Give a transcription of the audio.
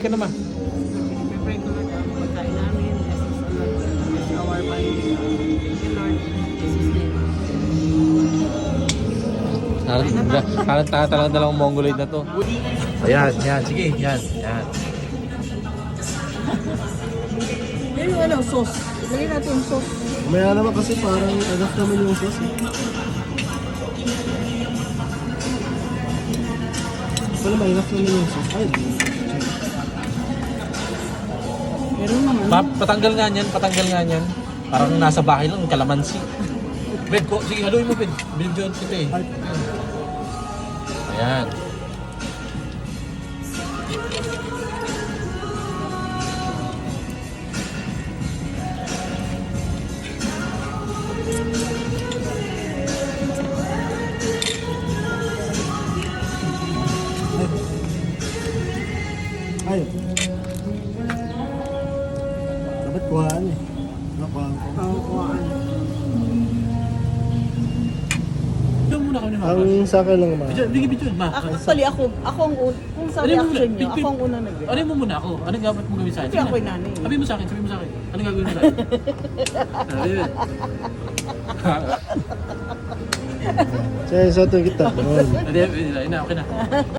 Ka naman. Pray ko Lord ang pagkain namin. Bless our body. Thank you Lord. Jesus name. Parang talagang dalawang mongoloid na to. Ayan, yan. Sige, yan. Yan. Yan yung ano, sauce. Lagyan natin yung sauce. Maya naman kasi parang enough naman yung sauce eh. Wala ba, enough naman yung sauce. Ay, Meron naman. Patanggal nga niyan. Parang nasa bahay lang, kalamansi. Ben, sige, haluin mo, Ben. Binidyoan kita eh. Ayan. ay. Dapat kuhaan eh. Nakuhaan ko. Kuhaan. Bidyoan muna kami ni Mama. Ang sa akin lang naman. Bidyoan, Ma. Actually, ako ang una. Kung sa Ano yung reaction muna? niyo, ako ang una nag Ano mo muna ako? Anong dapat mo gawin sa akin? Kasi ako yung nanay. Sabi mo sa akin. Anong gagawin mo sa akin? Sige, sa ito kita. Hindi, okay na.